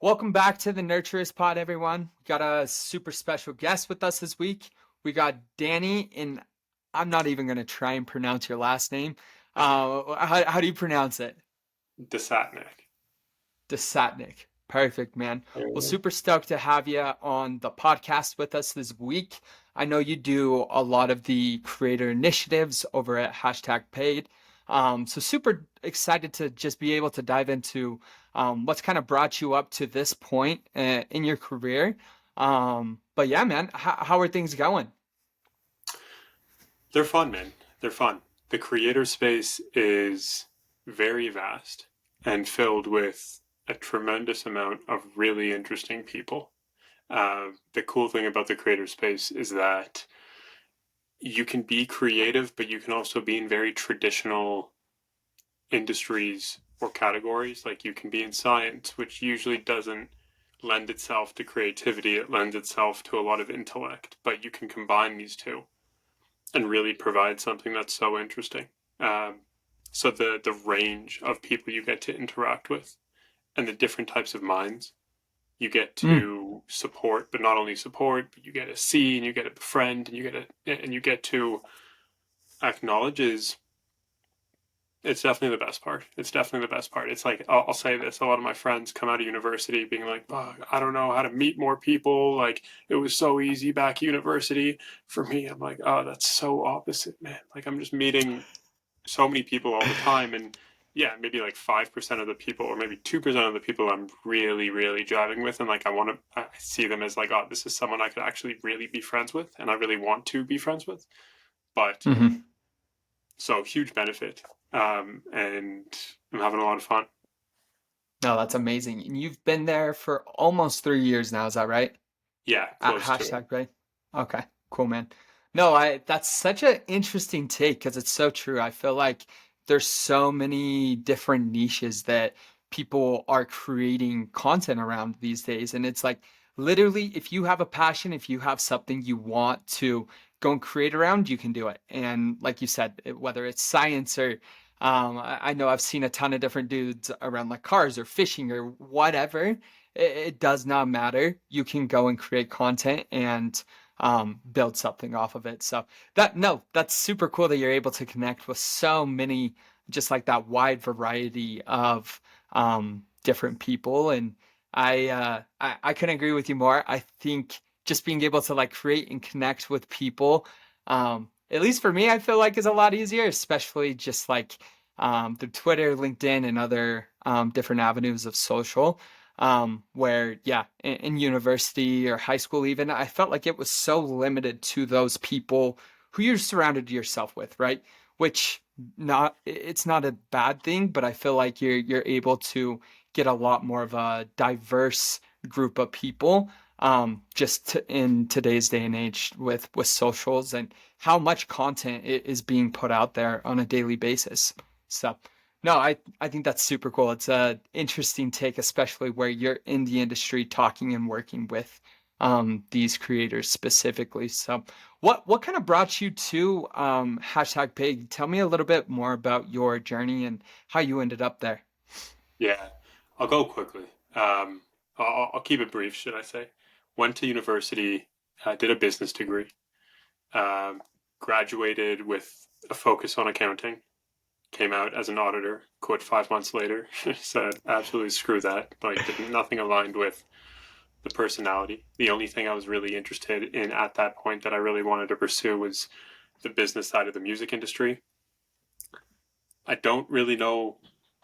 Welcome back to the Nurturest Pod, everyone. We got a super special guest with us this week. We got Danny, and I'm not even going to try and pronounce your last name. How do you pronounce it? Desatnik. Desatnik. Perfect, man. There we Well, go. super stoked to have you on the podcast with us this week. I know you do a lot of the creator initiatives over at hashtag paid. So super excited to just be able to dive into what's kind of brought you up to this point in your career. But yeah, man, how are things going? They're fun, man. They're fun. The creator space is very vast and filled with a tremendous amount of really interesting people. The cool thing about the creator space is that you can be creative, but you can also be in very traditional industries or categories. Like you can be in science, which usually doesn't lend itself to creativity, it lends itself to a lot of intellect, but you can combine these two and really provide something that's so interesting. Um, so the range of people you get to interact with and the different types of minds you get Mm. to support, but not only support, but you get to see and you get to befriend and you get to acknowledge is it's definitely the best part. It's definitely the best part. It's like I'll say this: a lot of my friends come out of university being like, oh, "I don't know how to meet more people. Like it was so easy back at university." For me, I'm like, "Oh, that's so opposite, man. Like I'm just meeting so many people all the time, and yeah, maybe like 5% of the people, or maybe 2% of the people I'm really, really driving with, and like I see them as like, oh, this is someone I could actually really be friends with, and I really want to be friends with." But Hmm. so huge benefit, and I'm having a lot of fun. No, that's amazing. And you've been there for almost 3 years now, is that right? Yeah, At close to it. hashtag, right? Okay, cool, man. No, I that's such an interesting take because it's so true. I feel like there's so many different niches that people are creating content around these days. And it's like literally, if you have a passion, if you have something you want to go and create around, you can do it. And like you said, whether it's science or I know I've seen a ton of different dudes around like cars or fishing or whatever. It does not matter. You can go and create content and build something off of it. So that's super cool that you're able to connect with so many, just like that wide variety of different people. And I couldn't agree with you more. I think just being able to like create and connect with people, at least for me, I feel like is a lot easier, especially just like through Twitter, LinkedIn, and other different avenues of social. Where, yeah, in university or high school, even, I felt like it was so limited to those people who you surrounded yourself with, right? Which it's not a bad thing, but I feel like you're able to get a lot more of a diverse group of people in today's day and age with socials and how much content is being put out there on a daily basis. So no, I think that's super cool. It's a interesting take, especially where you're in the industry talking and working with these creators specifically. So what kind of brought you to hashtag pig? Tell me a little bit more about your journey and how you ended up there. Yeah, I'll go quickly. I'll keep it brief, should I say? Went to university, did a business degree, um, graduated with a focus on accounting, came out as an auditor, quit 5 months later, said absolutely screw that. Like nothing aligned with the personality. The only thing I was really interested in at that point that I really wanted to pursue was the business side of the music industry. I don't really know,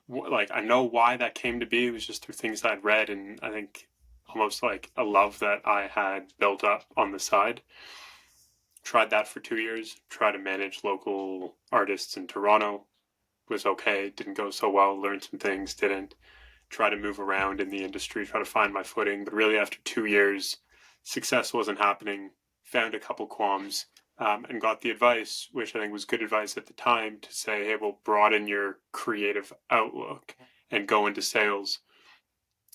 like, I know why that came to be. It was just through things I'd read, and I think almost like a love that I had built up on the side. Tried that for 2 years, tried to manage local artists in Toronto. Was okay, didn't go so well, learned some things, didn't. Try to move around in the industry, try to find my footing. But really, after 2 years, success wasn't happening. Found a couple qualms, and got the advice, which I think was good advice at the time, to say, hey, well, broaden your creative outlook and go into sales.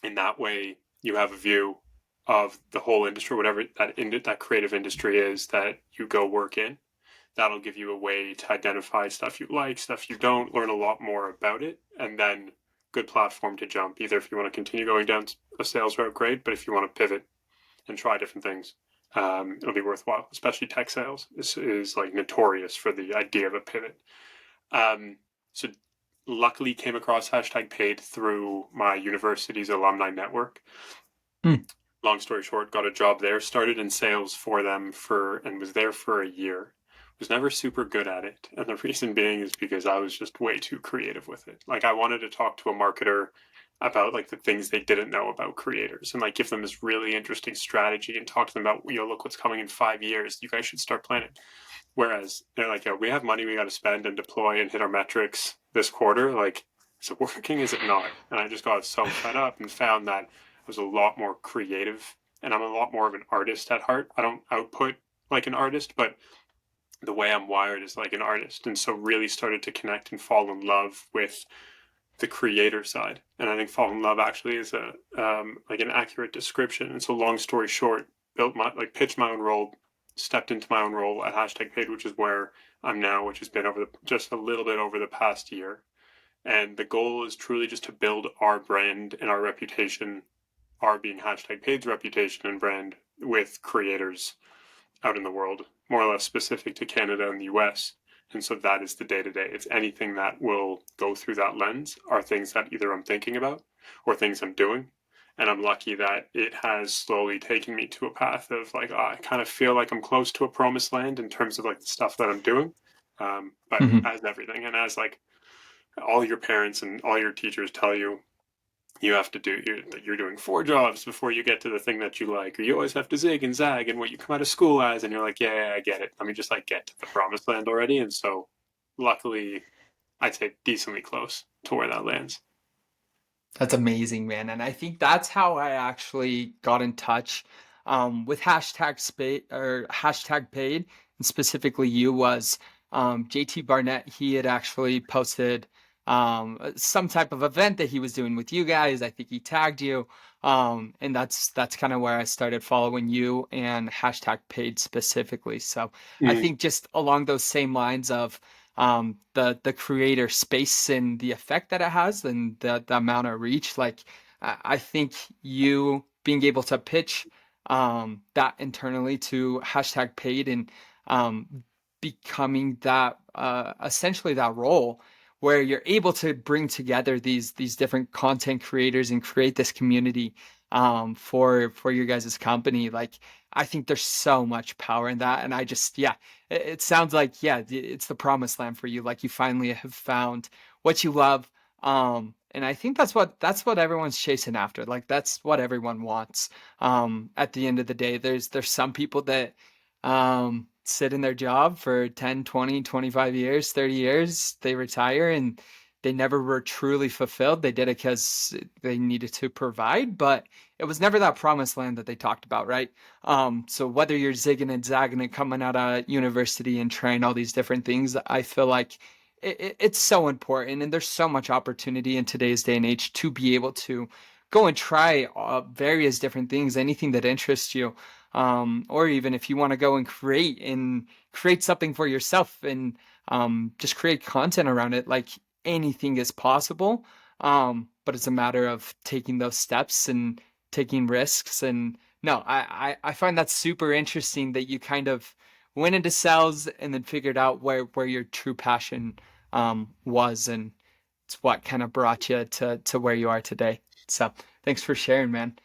In that way, you have a view of the whole industry, whatever that creative industry is that you go work in. That'll give you a way to identify stuff you like, stuff you don't, learn a lot more about it, and then good platform to jump. Either if you want to continue going down a sales route, great. But if you want to pivot and try different things, it'll be worthwhile. Especially tech sales is like notorious for the idea of a pivot. So luckily came across hashtag paid through my university's alumni network. Hmm. Long story short, got a job there, started in sales for them and was there for a year. Was never super good at it. And the reason being is because I was just way too creative with it. Like I wanted to talk to a marketer about like the things they didn't know about creators and like give them this really interesting strategy and talk to them about, look what's coming in 5 years. You guys should start planning. Whereas they're like, we have money we got to spend and deploy and hit our metrics this quarter. Like, is it working? Is it not? And I just got so fed up and found that I was a lot more creative and I'm a lot more of an artist at heart. I don't output like an artist, but the way I'm wired is like an artist. And so really started to connect and fall in love with the creator side. And I think fall in love actually is a like an accurate description. And so long story short, pitched my own role, stepped into my own role at hashtag paid, which is where I'm now, which has been just a little bit over the past year. And the goal is truly just to build our brand and our reputation, our being hashtag paid's reputation and brand with creators out in the world, more or less specific to Canada and the US. And so that is the day to day. It's anything that will go through that lens are things that either I'm thinking about or things I'm doing. And I'm lucky that it has slowly taken me to a path of like, I kind of feel like I'm close to a promised land in terms of like the stuff that I'm doing. But Mhm. as everything, and as like all your parents and all your teachers tell you, you have to do you're doing 4 jobs before you get to the thing that you like, or you always have to zig and zag and what you come out of school as, and you're like, yeah, I get it. Let me just like get to the promised land already. And so luckily I'd say decently close to where that lands. That's amazing, man. And I think that's how I actually got in touch with hashtag paid, and specifically you was JT Barnett. He had actually posted some type of event that he was doing with you guys. I think he tagged you. And that's kind of where I started following you and hashtag paid specifically. So I Mm. think just along those same lines of the creator space and the effect that it has and the amount of reach, like I think you being able to pitch that internally to hashtag paid and becoming that essentially that role where you're able to bring together these different content creators and create this community for your guys' company. Like I think there's so much power in that. And I just, yeah, it sounds like, yeah, it's the promised land for you. Like you finally have found what you love. And I think that's what everyone's chasing after. Like that's what everyone wants. At the end of the day, there's some people that sit in their job for 10, 20, 25 years, 30 years, they retire and they never were truly fulfilled. They did it because they needed to provide, but it was never that promised land that they talked about, right? So whether you're zigging and zagging and coming out of university and trying all these different things, I feel like it's so important, and there's so much opportunity in today's day and age to be able to go and try various different things, anything that interests you, or even if you want to go and create something for yourself and just create content around it. Like anything is possible, but it's a matter of taking those steps and taking risks. And no, I find that super interesting that you kind of went into sales and then figured out where your true passion was, and it's what kind of brought you to where you are today. So thanks for sharing, man.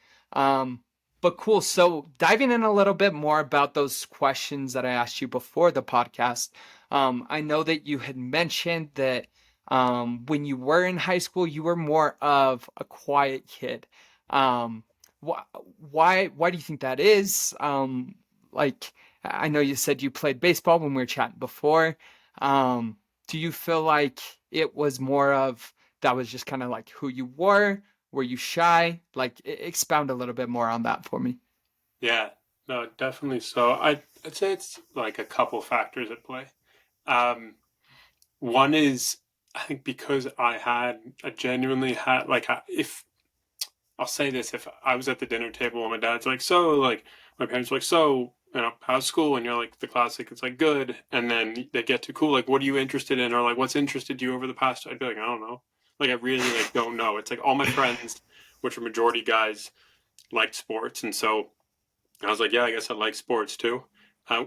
But cool. So diving in a little bit more about those questions that I asked you before the podcast. I know that you had mentioned that when you were in high school, you were more of a quiet kid. Um, why do you think that is? Like I know you said you played baseball when we were chatting before. Um, do you feel like it was more of that was just kind of like who you were? Were you shy? Like expound a little bit more on that for me. Yeah, no, definitely. So I'd say it's like a couple factors at play. Um, One is I think because I genuinely had like if I'll say this, if I was at the dinner table and my dad's like, so like my parents were like, so how's school? And you're like the classic, it's like good. And then they get to cool, like, what are you interested in? Or like, what's interested you over the past? I'd be like, I don't know. Like I really like don't know. It's like all my friends which are majority guys, liked sports. And so I was like, yeah, I guess I like sports too,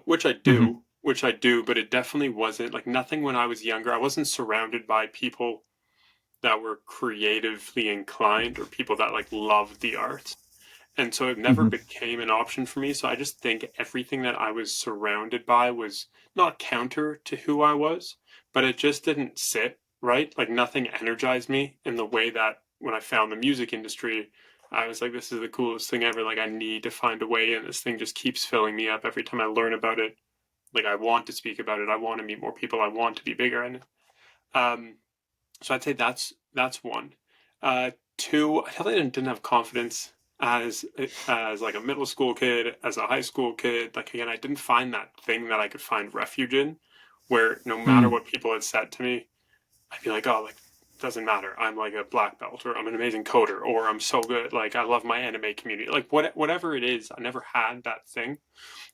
which I Mhm. do, but it definitely wasn't like nothing when I was younger. I wasn't surrounded by people that were creatively inclined or people that like loved the arts. And so it never Mhm. became an option for me. So I just think everything that I was surrounded by was not counter to who I was, but it just didn't sit right. Like nothing energized me in the way that when I found the music industry, I was like, this is the coolest thing ever. Like, I need to find a way in. This thing just keeps filling me up every time I learn about it. Like, I want to speak about it. I want to meet more people. I want to be bigger. And um, so I'd say that's one. Two, I definitely didn't have confidence as like a middle school kid, as a high school kid. Like again, I didn't find that thing that I could find refuge in, where no matter Mm. what people had said to me, I'd be like, oh, like doesn't matter. I'm like a black belt, or I'm an amazing coder, or I'm so good. Like I love my anime community. Like whatever it is, I never had that thing,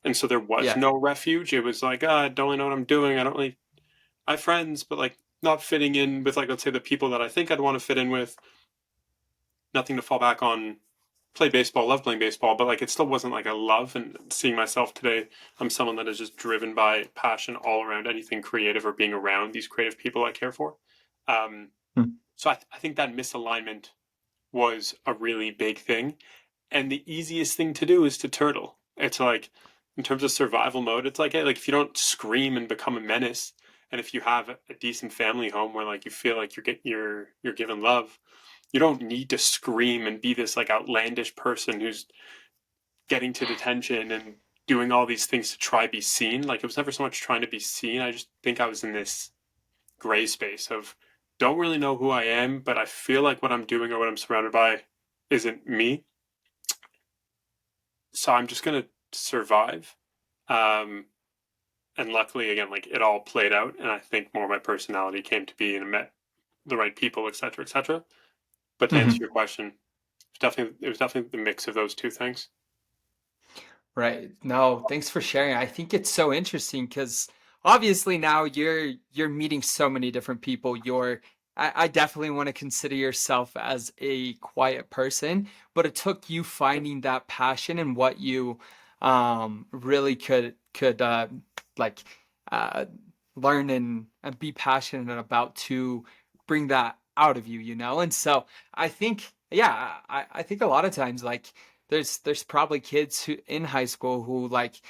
and so there was Yeah. no refuge. It was like, I don't really know what I'm doing. I don't really I have friends, but like not fitting in with like let's say the people that I think I'd want to fit in with. Nothing to fall back on. Play baseball, love playing baseball, but like it still wasn't like a love. And seeing myself today, I'm someone that is just driven by passion all around anything creative or being around these creative people I care for. Um, Mm. so I think that misalignment was a really big thing. And the easiest thing to do is to turtle. It's like in terms of survival mode, it's like hey, like if you don't scream and become a menace, and if you have a decent family home where like you feel like you're given love, you don't need to scream and be this like outlandish person who's getting to detention and doing all these things to try be seen. Like it was never so much trying to be seen. I just think I was in this gray space of don't really know who I am, but I feel like what I'm doing or what I'm surrounded by isn't me. So I'm just gonna survive. Um, and luckily, again, like it all played out, and I think more of my personality came to be and met the right people, etc., etc. But to answer Mhm. your question, it was definitely the mix of those two things. Right. No, thanks for sharing. I think it's so interesting because obviously now you're meeting so many different people. I definitely want to consider yourself as a quiet person, but it took you finding that passion and what you really could like uh learn and be passionate about to bring that out of you, you know? And so I think yeah, I think a lot of times like there's probably kids who in high school who like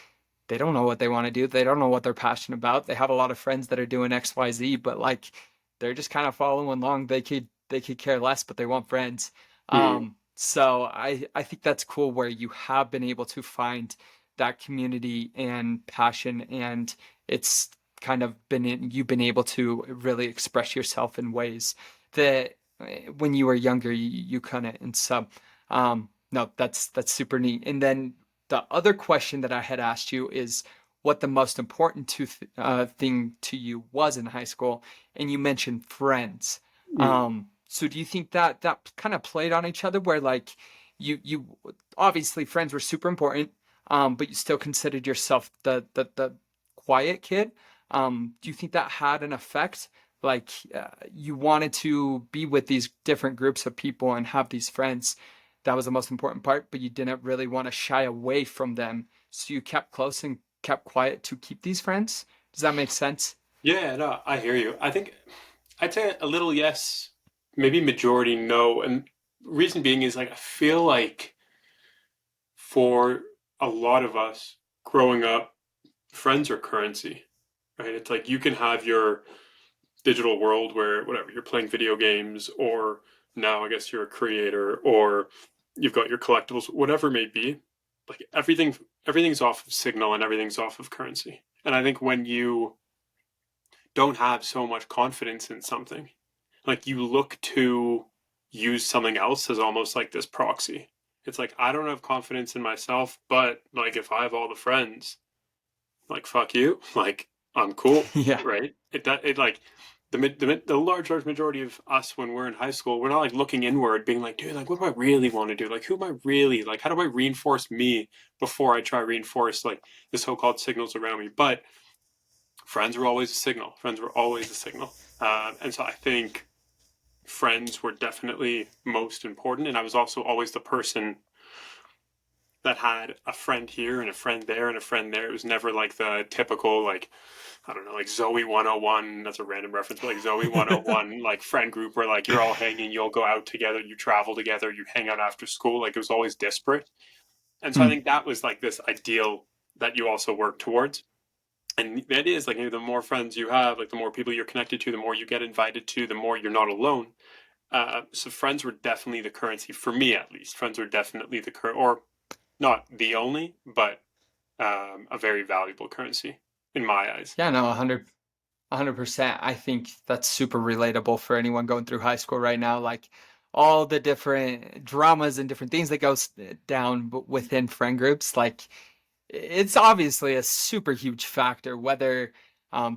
they don't know what they want to do. They don't know what they're passionate about. They have a lot of friends that are doing XYZ, but like they're just kind of following along. They could care less, but they want friends. Mm. So I think that's cool where you have been able to find that community and passion, and it's kind of you've been able to really express yourself in ways that when you were younger you couldn't. And so no, that's super neat. And then the other question that I had asked you is what the most important thing to you was in high school, and you mentioned friends. Mm. So do you think that that kind of played on each other, where like you obviously friends were super important, but you still considered yourself the quiet kid? Do you think that had an effect? Like you wanted to be with these different groups of people and have these friends, that was the most important part, but you didn't really want to shy away from them. So you kept close and kept quiet to keep these friends. Does that make sense? Yeah, no, I hear you. I think I'd say a little yes, maybe majority no. And reason being is like I feel like for a lot of us growing up, friends are currency, right? It's like you can have your digital world where whatever you're playing video games, or now I guess you're a creator, or you've got your collectibles, whatever it may be. Like everything's off of signal and everything's off of currency. And I think when you don't have so much confidence in something, like you look to use something else as almost like this proxy. It's like I don't have confidence in myself, but like if I have all the friends, like fuck you, like I'm cool, Yeah. right? It like the large majority of us when we're in high school, we're not like looking inward, being like, dude, like what do I really want to do? Like who am I really like? How do I reinforce me before I try to reinforce like the so-called signals around me? But friends were always a signal. Friends were always a signal, and so I think friends were definitely most important. And I was also always the person that had a friend here and a friend there and a friend there. It was never like the typical, like, I don't know, like Zoe 101. That's a random reference, but like Zoe 101, like friend group where like you're all hanging, you'll go out together, you travel together, you hang out after school. Like it was always disparate. And so I Mm. think that was like this ideal that you also work towards. And the idea is like the more friends you have, like the more people you're connected to, the more you get invited to, the more you're not alone. So friends were definitely the currency for me, at least. Friends were definitely the or not the only, but a very valuable currency in my eyes. Yeah, no, 100%. I think that's super relatable for anyone going through high school right now. Like all the different dramas and different things that goes down within friend groups. Like it's obviously a super huge factor, whether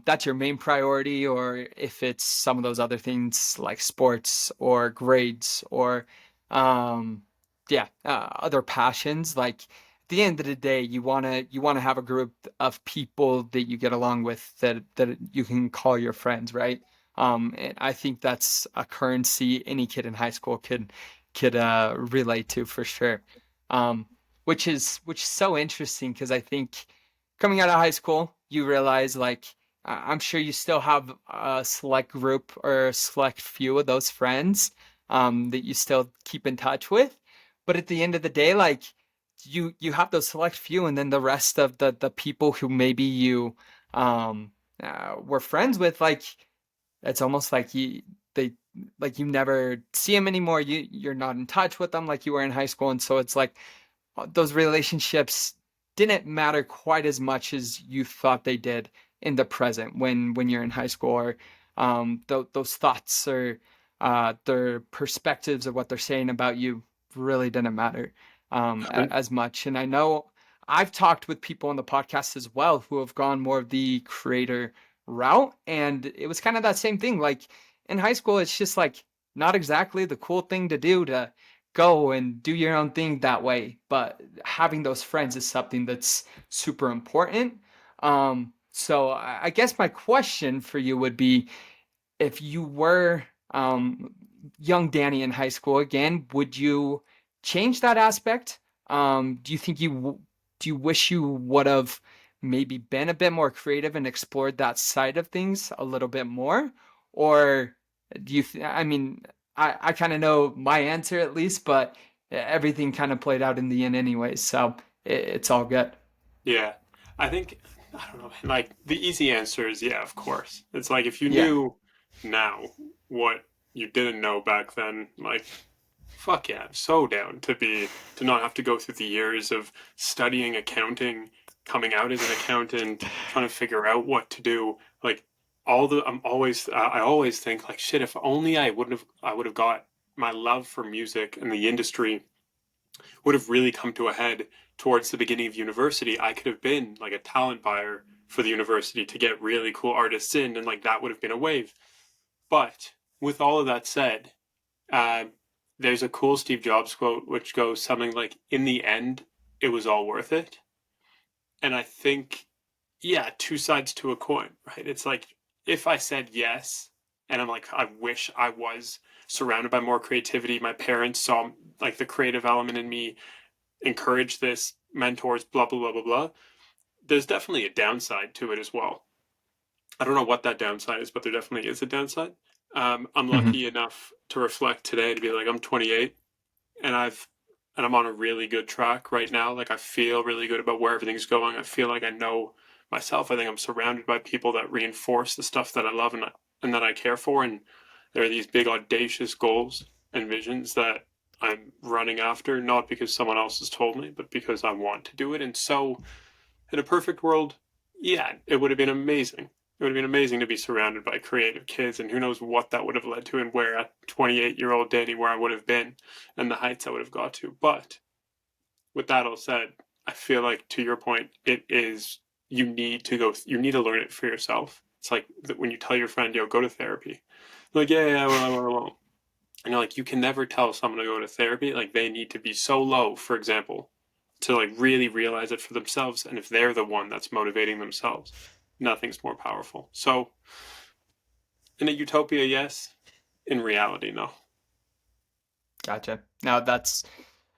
that's your main priority or if it's some of those other things like sports or grades or, um, yeah, other passions. Like at the end of the day, you wanna have a group of people that you get along with that you can call your friends, right? And I think that's a currency any kid in high school could relate to for sure. Um, which is so interesting because I think coming out of high school, you realize like I'm sure you still have a select group or a select few of those friends that you still keep in touch with, but at the end of the day, like you have those select few, and then the rest of the people who maybe you um were friends with, like it's almost like they like you never see them anymore. You're not in touch with them like you were in high school, and so it's like those relationships didn't matter quite as much as you thought they did in the present when you're in high school, or those thoughts or their perspectives of what they're saying about you really didn't matter as much. And I know I've talked with people on the podcast as well who have gone more of the creator route, and it was kind of that same thing. Like in high school, it's just like not exactly the cool thing to do to go and do your own thing that way. But having those friends is something that's super important. So I guess my question for you would be if you were young Danny in high school again, would you change that aspect? Do you think do you wish you would have maybe been a bit more creative and explored that side of things a little bit more? Or I mean, I kind of know my answer at least, but everything kind of played out in the end anyways, so it's all good. Yeah. I think, I don't know, like the easy answer is yeah, of course. It's like if you Yeah. knew now what you didn't know back then, like, fuck yeah, I'm so down to not have to go through the years of studying accounting, coming out as an accountant, trying to figure out what to do. Like, I always think, like, shit, if only I would have got my love for music and the industry would have really come to a head towards the beginning of university. I could have been like a talent buyer for the university to get really cool artists in, and like that would have been a wave. But with all of that said, uh, there's a cool Steve Jobs quote which goes something like, "In the end, it was all worth it." And I think, yeah, two sides to a coin, right? It's like if I said yes, and I'm like, I wish I was surrounded by more creativity. My parents saw like the creative element in me, encourage this, mentors, blah, blah, blah, blah, blah. There's definitely a downside to it as well. I don't know what that downside is, but there definitely is a downside. I'm Hmm. lucky enough to reflect today to be like, I'm 28 and I'm on a really good track right now. Like I feel really good about where everything's going. I feel like I know myself. I think I'm surrounded by people that reinforce the stuff that I love and that I care for. And there are these big audacious goals and visions that I'm running after, not because someone else has told me, but because I want to do it. And so, in a perfect world, yeah, it would have been amazing. It would have been amazing to be surrounded by creative kids, and who knows what that would have led to, and where at 28-year-old Danny, where I would have been, and the heights I would have got to. But with that all said, I feel like to your point, it is you need to learn it for yourself. It's like when you tell your friend, "Yo, go to therapy," they're like, yeah, I won't. And you're like, you can never tell someone to go to therapy. Like they need to be so low, for example, to like really realize it for themselves. And if they're the one that's motivating themselves, nothing's more powerful. So in a utopia, yes. in reality, no. Gotcha. Now that's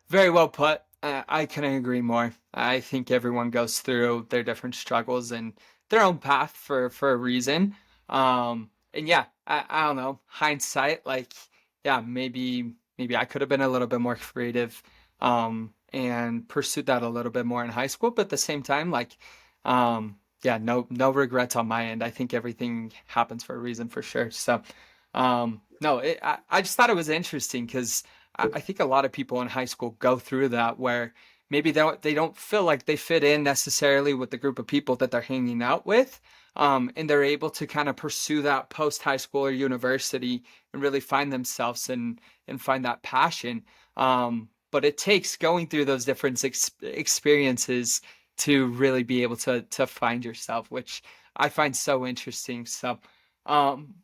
very well put. I couldn't agree more. I think everyone goes through their different struggles and their own path for a reason. And yeah, I don't know. Hindsight, like, yeah, maybe I could have been a little bit more creative, and pursued that a little bit more in high school. But at the same time, like, yeah, no regrets on my end. I think everything happens for a reason for sure. So, no, I just thought it was interesting because I think a lot of people in high school go through that where maybe they don't feel like they fit in necessarily with the group of people that they're hanging out with. And they're able to kind of pursue that post high school or university and really find themselves and find that passion. But it takes going through those different experiences to really be able to find yourself, which I find so interesting. So, um,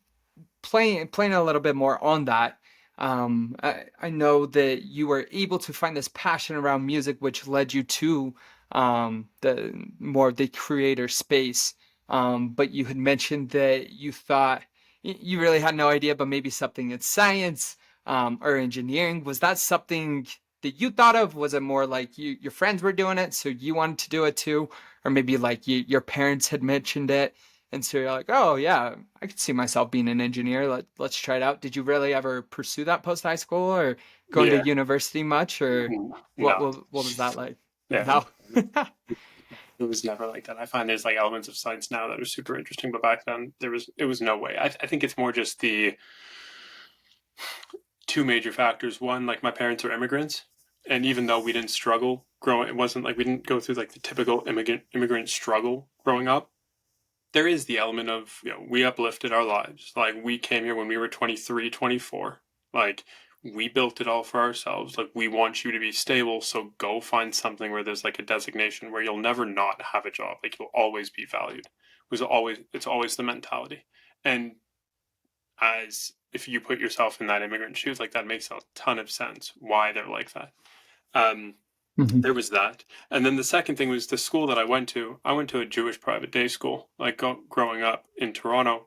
playing a little bit more on that, I know that you were able to find this passion around music, which led you to the more of the creator space. But you had mentioned that you thought you really had no idea, but maybe something in science, or engineering. Was that something that you thought of? Was it more like your friends were doing it, so you wanted to do it too? Or maybe like your parents had mentioned it, and so you're like, oh yeah, I could see myself being an engineer. Let's try it out. Did you really ever pursue that post high school or going to Yeah. university much, or No. what was that like? Yeah. No. It was never like that. I find there's like elements of science now that are super interesting, but back then it was no way. I think it's more just the two major factors. One, like my parents are immigrants, and even though we didn't struggle growing, it wasn't like we didn't go through like the typical immigrant struggle growing up. There is the element of, we uplifted our lives. Like we came here when we were 23, 24. Like we built it all for ourselves. Like we want you to be stable, so go find something where there's like a designation where you'll never not have a job. Like you'll always be valued. It's always the mentality. And as if you put yourself in that immigrant shoes, like that makes a ton of sense why they're like that. Um, Mhm. there was that, and then the second thing was the school that I went to. I went to a Jewish private day school, like growing up in Toronto,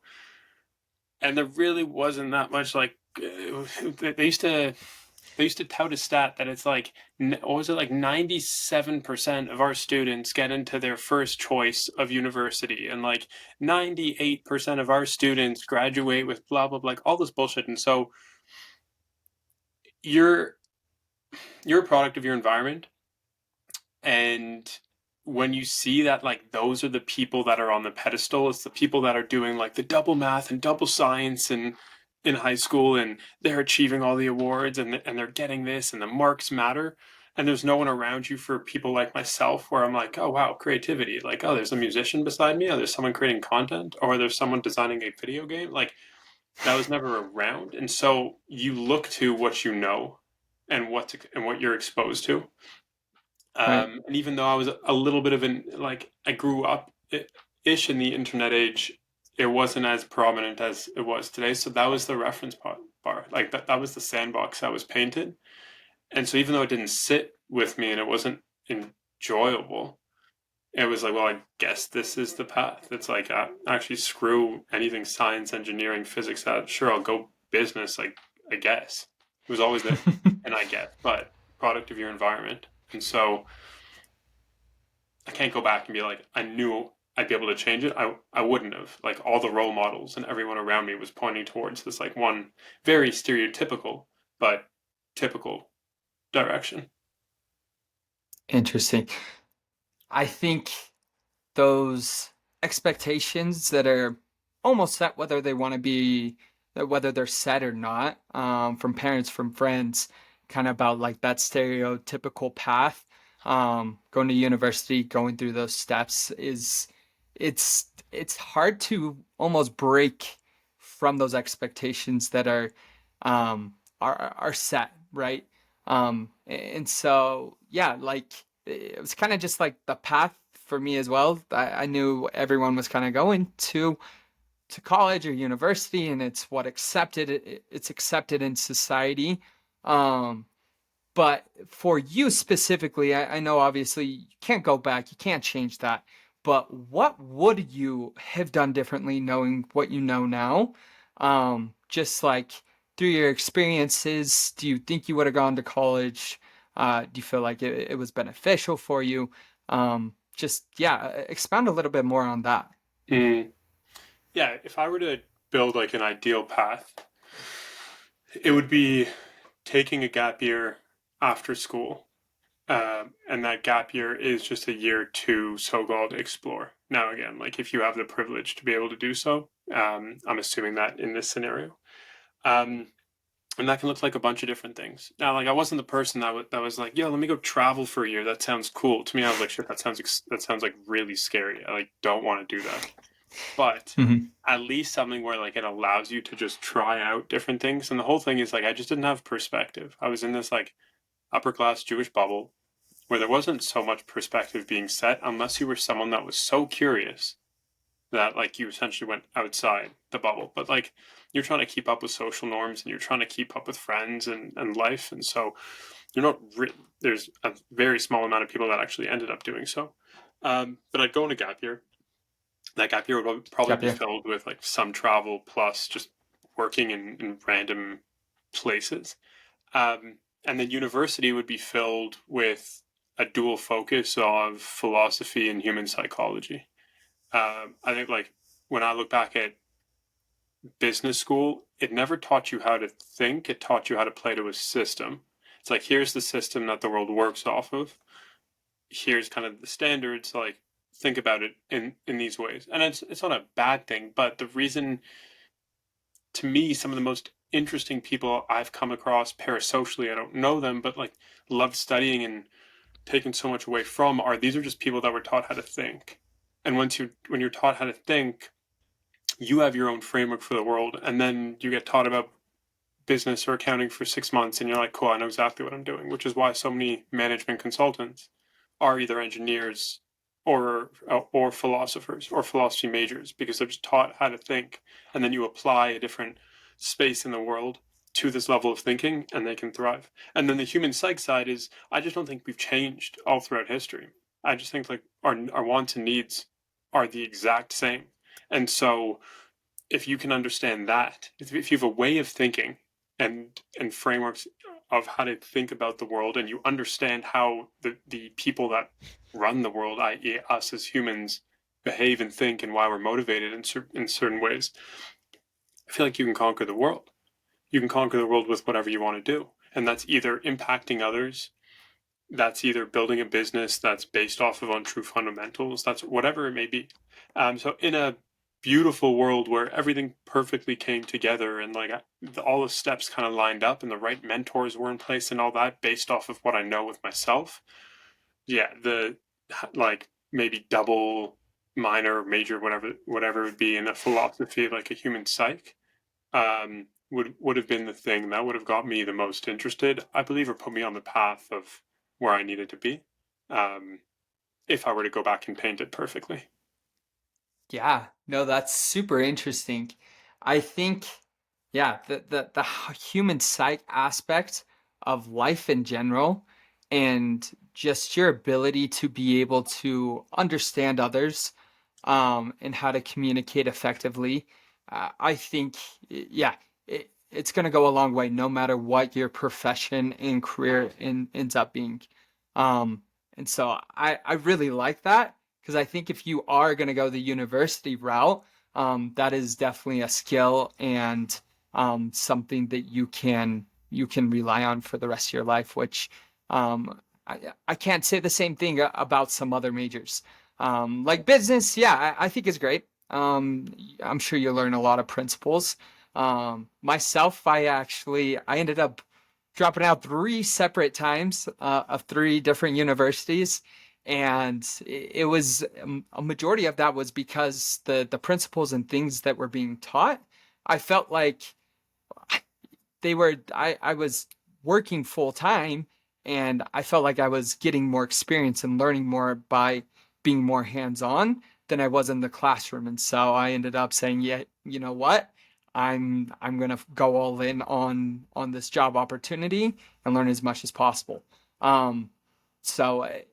and there really wasn't that much. Like they used to tout a stat that it's like, what was it, like 97% of our students get into their first choice of university, and like 98% of our students graduate with blah blah blah, like all this bullshit. And so you're you're a product of your environment, and when you see that, like those are the people that are on the pedestal, it's the people that are doing like the double math and double science and in high school, and they're achieving all the awards, and they're getting this, and the marks matter, and there's no one around you for people like myself where I'm like, oh wow, creativity, like, oh, there's a musician beside me, oh, there's someone creating content, or there's someone designing a video game. Like that was never around. And so you look to what you know and what you're exposed to. Right. And even though I was a little bit of an, like, I grew up ish in the internet age, it wasn't as prominent as it was today. So that was the reference bar. Like that was the sandbox that was painted. And so even though it didn't sit with me and it wasn't enjoyable, it was like, well, I guess this is the path. It's like, actually, screw anything science, engineering, physics. Sure, I'll go business. Like, I guess it was always the, and I get, but product of your environment. And so I can't go back and be like, I knew I'd be able to change it. I wouldn't have. Like all the role models and everyone around me was pointing towards this like one very stereotypical but typical direction. Interesting. I think those expectations that are almost set, whether they want to be, whether they're set or not, from parents, from friends, kind of about like that stereotypical path, going to university, going through those steps is, it's hard to almost break from those expectations that are set, right? And so yeah, like it was kind of just like the path for me as well. I knew everyone was kind of going to college or university, and it's what it's accepted in society. Um, but for you specifically, I know obviously you can't go back, you can't change that. But what would you have done differently knowing what you know now? Just like through your experiences, do you think you would have gone to college? Do you feel like it was beneficial for you? Just, yeah, expound a little bit more on that. Mm. Yeah, if I were to build like an ideal path, it would be taking a gap year after school. And that gap year is just a year to so-called explore. Now, again, like if you have the privilege to be able to do so, I'm assuming that in this scenario. Um, and that can look like a bunch of different things. Now, like I wasn't the person that was like, "Yo, let me go travel for a year. That sounds cool." To me, I was like, "Shit, that sounds like really scary. I like don't want to do that." But Hmm. at least something where like it allows you to just try out different things. And the whole thing is like I just didn't have perspective. I was in this like upper class Jewish bubble where there wasn't so much perspective being set unless you were someone that was so curious that like you essentially went outside the bubble. But like you're trying to keep up with social norms and you're trying to keep up with friends and life. And so you're not there's a very small amount of people that actually ended up doing so. But I'd go on a gap year. That gap year would probably Gap be year. filled with like some travel plus just working in random places. And then university would be filled with a dual focus of philosophy and human psychology. I think like when I look back at business school, it never taught you how to think. It taught you how to play to a system. It's like here's the system that the world works off of. Here's kind of the standards. Like think about it in these ways, and it's not a bad thing. But the reason, to me, some of the most interesting people I've come across parasocially, I don't know them, but like love studying and taken so much away from are these are just people that were taught how to think. And when you're taught how to think, you have your own framework for the world, and then you get taught about business or accounting for 6 months, and you're like, cool, I know exactly what I'm doing. Which is why so many management consultants are either engineers or philosophers or philosophy majors because they're just taught how to think, and then you apply a different space in the world to this level of thinking, and they can thrive. And then the human psych side is, I just don't think we've changed all throughout history. I just think like our wants and needs are the exact same, and so if you can understand that, if you have a way of thinking and frameworks of how to think about the world, and you understand how the people that run the world, i.e., us as humans, behave and think, and why we're motivated in certain ways, I feel like you can conquer the world. You can conquer the world with whatever you want to do, and that's either impacting others, that's either building a business that's based off of untrue fundamentals, that's whatever it may be. So in a beautiful world where everything perfectly came together and like all the steps kind of lined up and the right mentors were in place and all that based off of what I know with myself, yeah, the like maybe double minor major whatever it would be in a philosophy like a human psych, would have been the thing that would have got me the most interested, I believe, or put me on the path of where I needed to be, um, if I were to go back and paint it perfectly. Yeah, no, that's super interesting. I think, yeah, the human psych aspect of life in general, and just your ability to be able to understand others, and how to communicate effectively. I think, yeah, it's going to go a long way, no matter what your profession and career ends up being. Um, and so I really like that because I think if you are going to go the university route, that is definitely a skill and something that you can rely on for the rest of your life. Which I can't say the same thing about some other majors. Like business, yeah, I think is great. I'm sure you learn a lot of principles. Myself, I ended up dropping out three separate times of three different universities, and it was a majority of that was because the principles and things that were being taught, I felt like I was working full time, and I felt like I was getting more experience and learning more by being more hands on than I was in the classroom. And so I ended up saying, yeah, you know what? I'm gonna go all in on this job opportunity and learn as much as possible. Um,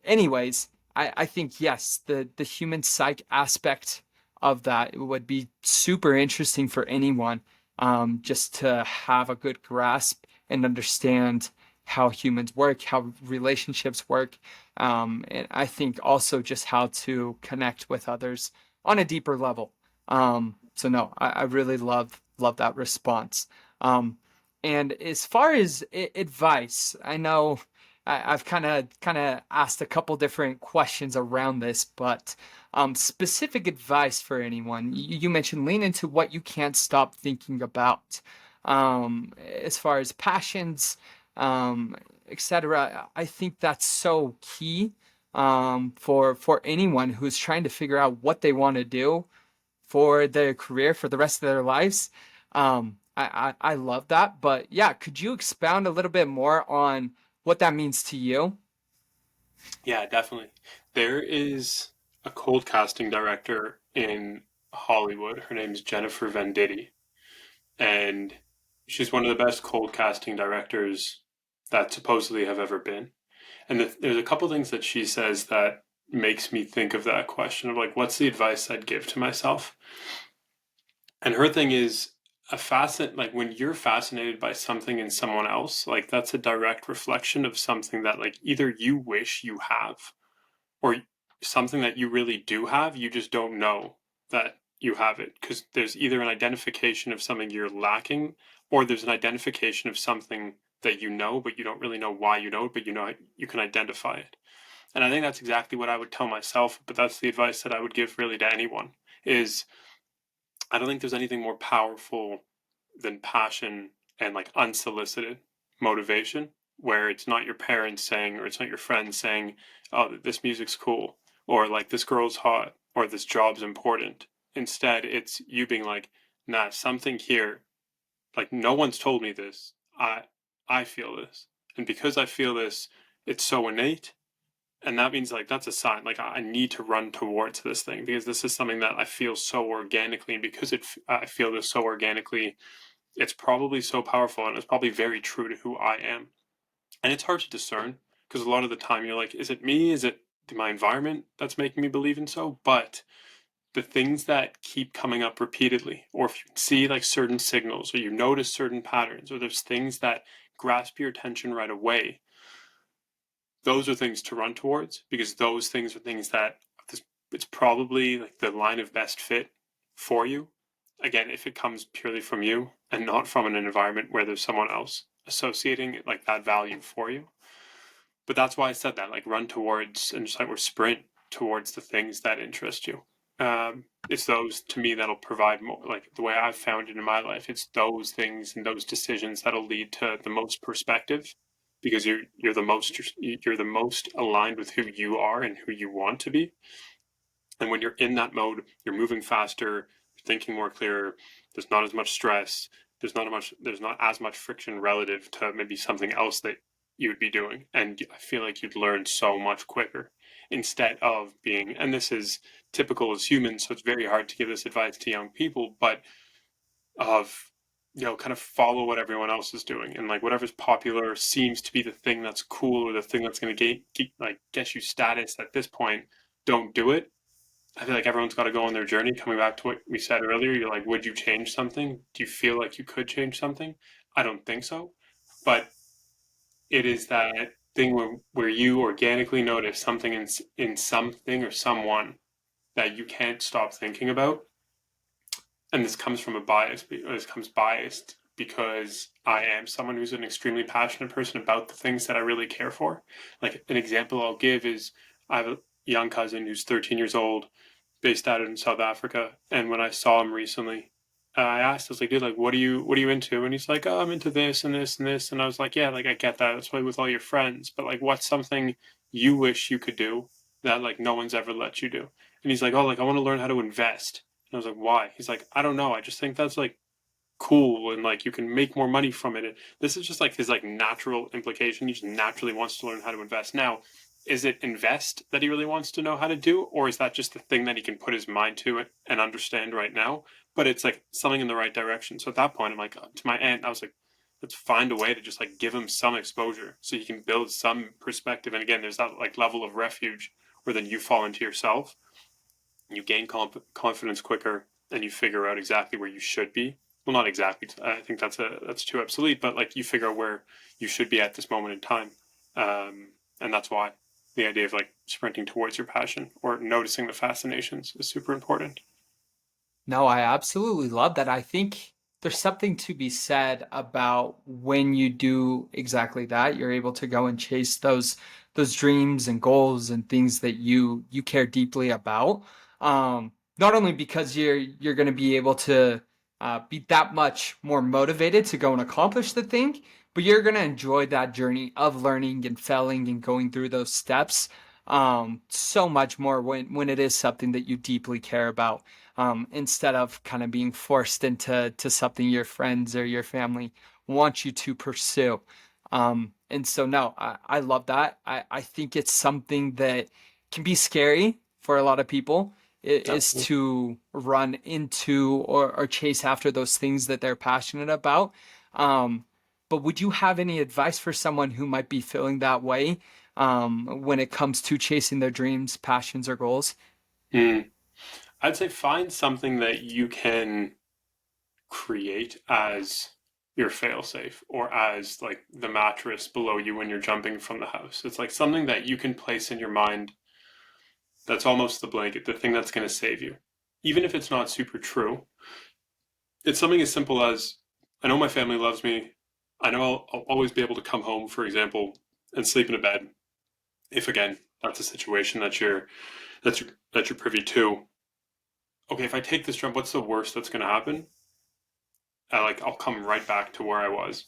anyways, I think yes, the human psych aspect of that would be super interesting for anyone. just to have a good grasp and understand how humans work, how relationships work, and I think also just how to connect with others on a deeper level. So no, I really love that response. Um, and as far as advice, I know I've kind of asked a couple different questions around this, but specific advice for anyone. You mentioned lean into what you can't stop thinking about. As far as passions, etc. I think that's so key for anyone who's trying to figure out what they want to do for their career for the rest of their lives. I love that, but yeah, could you expound a little bit more on what that means to you? Yeah, definitely. There is a cold casting director in Hollywood. Her name is Jennifer Venditti, and she's one of the best cold casting directors that supposedly have ever been. And there's a couple things that she says that makes me think of that question of like, what's the advice I'd give to myself? And her thing is like when you're fascinated by something in someone else, like that's a direct reflection of something that like either you wish you have or something that you really do have, you just don't know that you have it because there's either an identification of something you're lacking or there's an identification of something that you know but you don't really know why you know it, but you know you can identify it. And I think that's exactly what I would tell myself, but that's the advice that I would give really to anyone is I don't think there's anything more powerful than passion and like unsolicited motivation, where it's not your parents saying, or it's not your friends saying, oh, this music's cool, or like this girl's hot, or this job's important. Instead, it's you being like, nah, something here, like no one's told me this. I feel this. And because I feel this, it's so innate and that means like that's a sign like I need to run towards this thing because this is something that I feel so organically and because I feel this so organically it's probably so powerful and it's probably very true to who I am. And it's hard to discern because a lot of the time you're like is it me, is it my environment that's making me believe in so, but the things that keep coming up repeatedly or if you see like certain signals or you notice certain patterns or there's things that grasp your attention right away, those are things to run towards because those things are things that it's probably like the line of best fit for you. Again, if it comes purely from you and not from an environment where there's someone else associating like that value for you. But that's why I said that, like run towards and just like we're sprint towards the things that interest you. It's those to me that'll provide more like the way I've found it in my life. It's those things and those decisions that'll lead to the most perspective because you're the most aligned with who you are and who you want to be. And when you're in that mode, you're moving faster, thinking more clear. There's not as much stress. There's not as much friction relative to maybe something else that you would be doing. And I feel like you'd learn so much quicker instead of being, and this is typical as humans, so it's very hard to give this advice to young people, but of kind of follow what everyone else is doing and like whatever's popular seems to be the thing that's cool or the thing that's going to get you status at this point. Don't do it. I feel like everyone's got to go on their journey. Coming back to what we said earlier, you're like, would you change something? Do you feel like you could change something? I don't think so. But it is that thing where you organically notice something in something or someone that you can't stop thinking about. And this comes from a bias. This comes biased because I am someone who's an extremely passionate person about the things that I really care for. Like an example I'll give is I have a young cousin who's 13 years old based out in South Africa. And when I saw him recently, I asked, I was like, dude, like, what are you into? And he's like, oh, I'm into this and this and this. And I was like, yeah, like, I get that. That's why with all your friends. But like, what's something you wish you could do that like no one's ever let you do? And he's like, oh, like, I want to learn how to invest. And I was like, why? He's like, I don't know. I just think that's like cool and like you can make more money from it. And this is just like his like natural implication. He just naturally wants to learn how to invest. Now, is it invest that he really wants to know how to do, or is that just the thing that he can put his mind to it and understand right now? But it's like something in the right direction. So at that point, I'm like to my aunt, I was like, let's find a way to just like give him some exposure so he can build some perspective. And again, there's that like level of refuge where then you fall into yourself, you gain confidence quicker, and you figure out exactly where you should be well, not exactly. I think that's too obsolete, but like you figure out where you should be at this moment in time, and that's why the idea of like sprinting towards your passion or noticing the fascinations is super important. No, I absolutely love that. I think there's something to be said about when you do exactly that. You're able to go and chase those dreams and goals and things that you care deeply about. Not only because you're going to be able to be that much more motivated to go and accomplish the thing, but you're going to enjoy that journey of learning and failing and going through those steps so much more when it is something that you deeply care about, instead of kind of being forced into something your friends or your family want you to pursue. And so, no, I love that. I think it's something that can be scary for a lot of people, is Definitely. to run into or chase after those things that they're passionate about. Um, but would you have any advice for someone who might be feeling that way, when it comes to chasing their dreams, passions, or goals? Mm. I'd say find something that you can create as your failsafe or as like the mattress below you when you're jumping from the house. It's like something that you can place in your mind that's almost the blanket, the thing that's going to save you. Even if it's not super true, it's something as simple as I know my family loves me. I know I'll always be able to come home, for example, and sleep in a bed. If again, that's a situation that you're privy to. Okay, if I take this jump, what's the worst that's going to happen? I'll come right back to where I was.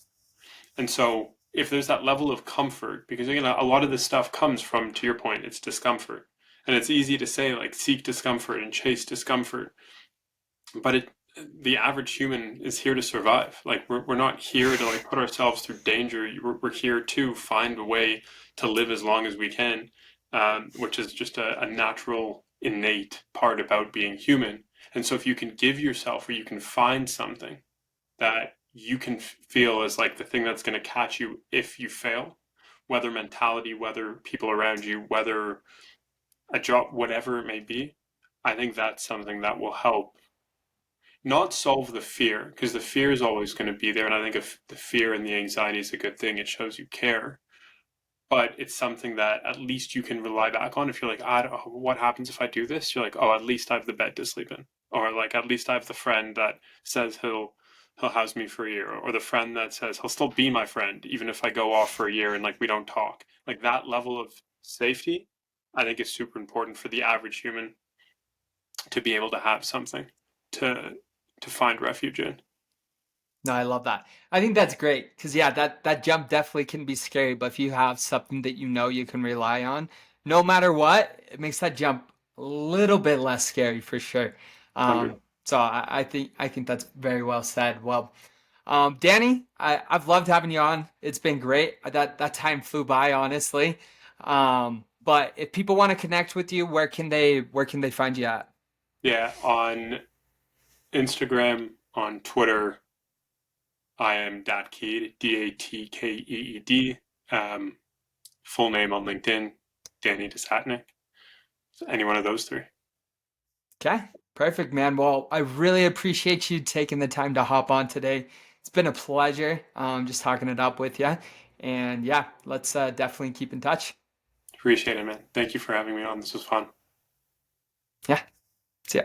And so if there's that level of comfort, because again, a lot of this stuff comes from, to your point, it's discomfort. And it's easy to say like seek discomfort and chase discomfort, but the average human is here to survive. Like we're not here to like put ourselves through danger. We're here to find a way to live as long as we can, which is just a natural, innate part about being human. And so if you can give yourself or you can find something that you can feel as like the thing that's going to catch you if you fail, whether mentality, whether people around you, whether a job, whatever it may be, I think that's something that will help not solve the fear because the fear is always going to be there. And I think if the fear and the anxiety is a good thing, it shows you care. But it's something that at least you can rely back on. If you're like, I don't, what happens if I do this? You're like, oh, at least I have the bed to sleep in, or like at least I have the friend that says he'll house me for a year, or the friend that says he'll still be my friend even if I go off for a year and like we don't talk. Like that level of safety, I think is super important for the average human to be able to have something to to find refuge in. No, I love that. I think that's great because, yeah, that jump definitely can be scary, but if you have something that you know you can rely on, no matter what, it makes that jump a little bit less scary for sure. 100. So I think that's very well said. Well, Danny, I've loved having you on. It's been great. That time flew by, honestly. But if people want to connect with you, where can they find you at? Yeah, on Instagram, on Twitter, I am Datkeed, Datkeed. Full name on LinkedIn, Danny Dasatnik. So any one of those three. Okay, perfect, man. Well, I really appreciate you taking the time to hop on today. It's been a pleasure, just talking it up with you. And yeah, let's definitely keep in touch. Appreciate it, man. Thank you for having me on. This was fun. Yeah, see ya.